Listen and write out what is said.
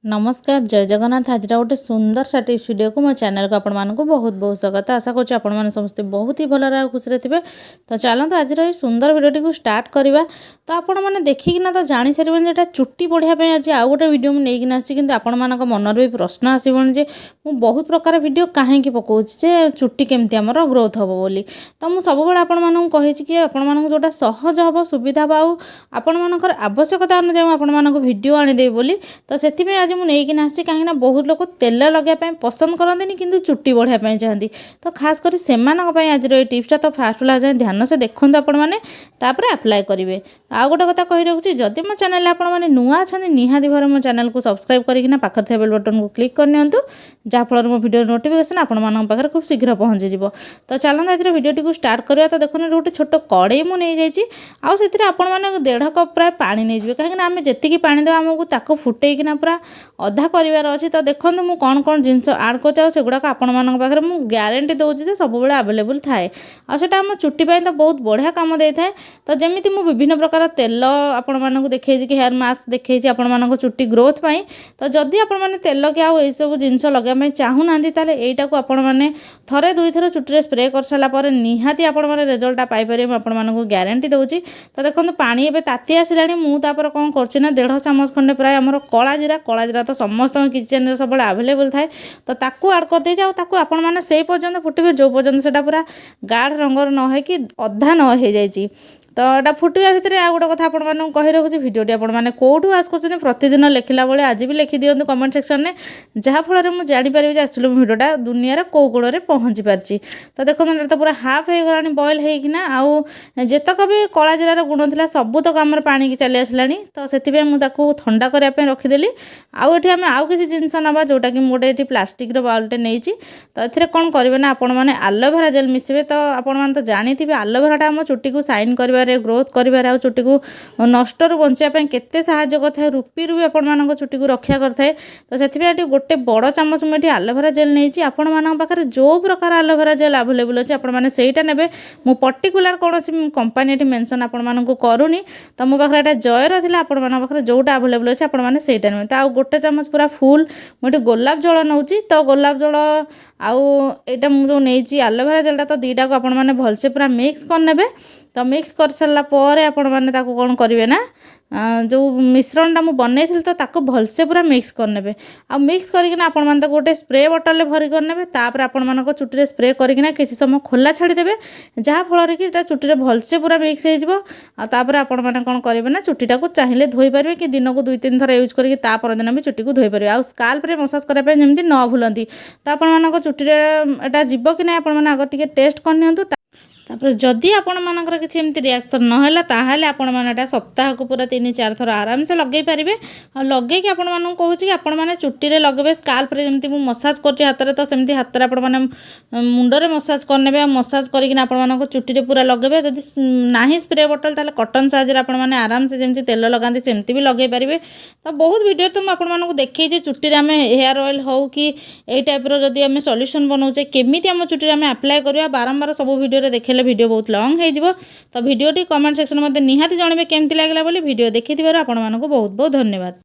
नमस्कार जय जगन्नाथ। आज गोटे सुंदर सा टिप्स वीडियो को मो चैनल को आपण मानक बहुत बहुत स्वागत। आशा करुँच आपण मैंने समस्ते बहुत ही भल खुशी थे। तो चलते आज ये सुंदर वीडियो टी स्टार्ट करवा। तो आपण मैंने देखिकिना तो जानी सारे जो चुट्टी बढ़िया आज आउ गोटे वीडियो मुझे आसी कि आपण मान मनर भी प्रश्न आसबनी मुझे बहुत प्रकार वीडियो कहीं पकाऊे चुट्टी केमती आम ग्रोथ हम बोली। तो मुझे सब आपण मानक कही कि आपण मानक जोटा सहज हम सुविधा आउ आपण मानकर आवश्यकता अनुसार आपण मानक वीडियो आनीदेवी बोली। तो से आज मुझे आसी कहीं बहुत लोग तेल लगे पसंद करते कि चुट्टी बढ़ाई चाहती। तो खास कर से आज ये टिप्सटा तो फास्ट वाला जाए ध्यान से देखते आपण मैंने अप्लाई करेंगे। आउ गोटे कथा कही रखुच्छी जदि मो चैनल आपने नुआ अच्छा निहाती भाव मो चैनल को सब्सक्राइब करना पाखर थे बेल बटन को क्लिक करनी जहाँफल मो वीडियो नोटिफिकेशन आपंकर खूब शीघ्र पहुँची जी। तो चलते आज वीडियो टी स्टार्ट करवा। तो देखो गोटे छोट कड़े मुझे आउे आपण 1.5 कप प्राय पा नहीं कहीं आम जी पा देवा आमको फुटेकिना पूरा अधा करार अच्छी। तो देखो मुझे कौन कौन जिनस आड कर आपण मान पाखे मुझे ग्यारंटी दूसरी सब बड़े आवेलेबल थाए। आटा आम चुट्टी तो बहुत बढ़िया कम दे था। तो जमी मुझे विभिन्न प्रकार तेल आपण मानक देखी कि हेयर मास्क देखी आपण मानक चुट्टी ग्रोथ पाई। तो जदि आपण मैंने तेल कि आउ सब जिनस लगे चाहूना यहीटा को आपण मैंने थरे दुई थर चुट्टी स्प्रे कर सारापर निहाती आपण मैंने रिजल्ट पाइपर आपण मानक ग्यारंटी दूसरी। तो देखो पानी एवं ताती आसला मुझे कौन कर 1.5 चामच खंडे प्राय आमर कला जीरा तो समस्त किचेन सब आवेलेबल थाए। तो ताकू आड कर दे आपण मैंने से पर्यंत फुटे जो पर्यंत से पूरा गाढ़ रंगर न हो कि अधा न हो जाए। तो यहाँ फुटा भितर आ गोटे कथा आपण मानक कही रखुच्छी भिडियोटी आपण मैंने कौटू आज कर प्रतिदिन लिखला बेले आज भी लिखि दिखाँ कमेंट सेक्शन में जहाँफल मुझे जापर एक्चुअली भिडियोटा दुनिया कौ कोण में पहुँची पार्टी। तो देखो तो पूरा हाफ हो गला बॉयल होना आउ जेतक भी कला जीरार गुण था सबूतक आम पानी की चली आसला। तो से ठंडा करने रखीदेली। आउ ये आम आउ किसी जिनस ना जोटा कि गोटे ये प्लास्टिक बाउलटे नहीं। तो ये कौन करेंगे ना आपण मैंने आलोवेरा जेल मिसबे। तो आपण मैंने तो जानी आलोवेराटा आम चुट्टी को साइन कर ग्रोथ कर चुट्टी को नष्ट बचापी केते साहाय्य करता रूपी भी आपण मानक चुट्टी को रक्षा करता है। तो से गोटे बड़ चामच मुझे आलोवेरा जेल नहीं आपण मान पाखे जो प्रकार आलोवेरा जेल आवेलेबल अच्छे आपण मैंने सेटा ने मु पर्टिकुलर कौन कंपानी मेंशन आपण मानक करूनी। तो मो पाखे जयर थी आपण मान पाखे जोटा आवेलेबल अच्छे आपण मैंने सेटा ने। तो आउ गोटे चामच पूरा फुल मुझे गोलाप जल नौ। तो गोलाप जल आउ यहाँ मुझे नहीं आलोवेरा जेलटा तो दीटा को आपण मैंने भलसे पूरा मिक्स करने। तो मिक्स कर सारापर आपण मैंने कौन करेंगे ना जो मिश्रणटा मुझे बनई थी तो ताको भलसे पूरा मिक्स करने। आ मिक्स करना आपण मैंने गोटे स्प्रे बोतल भरी करने। तापर आपण मानक चुट्टी स्प्रे करना किसी समय खोला छाड़ीदेवे जहाँफल कि चुट्टी भलसे पूरा मिक्स होपर आपण मैंने कौन करेंगे ना चुट्टीटा को चाहिए धोई पारे कि दिन को 2-3 थर यूज कर दिन भी चुट्टी को धोई पारे। आ स्काल्प रे मसाज करने जमी न भूलती। तो आपण मानक चुट्टी एटा जीव कि ना आपण मैंने आगे टिके टेस्ट करनी। तापर जदि आपण मानकर किसी एमती रिएक्शन नहला ताहाले आपण माने सप्ताह को पूरा 3-4 थर आराम से लगे पारे। लगे कि आपण मानक कहूँ कि आपण माने चुट्टी रे लगेबे स्काल्प रे जमती मु मसाज करछि हाथ रे। तो सेमती हाथ रे आपण माने मुंड रे मसाज करनेबे मसाज करिकिना आपण मानक चुट्टी रे पूरा लगेबे। जदि नाही स्प्रे बोतल ताले कॉटन साइज रे आपण माने आराम से जमती तेल लगांती सेमती भी लगे पारिबे। तो बहुत वीडियो तो आपण मानक देखै जे चुट्टी रे हमें हेयर ऑयल हो कि एई टाइप रो जदि हमें सॉल्यूशन बनाउचे केमिति हम चुट्टी रे हमें अप्लाई करबा बारंबार सब वीडियो रे देखेले वीडियो बहुत लॉन्ग हो। तो वीडियोटी कमेंट सेक्शन में निहाती जानवे केमती लगला बोली वीडियो देखि आपण मानक बहुत बहुत धन्यवाद।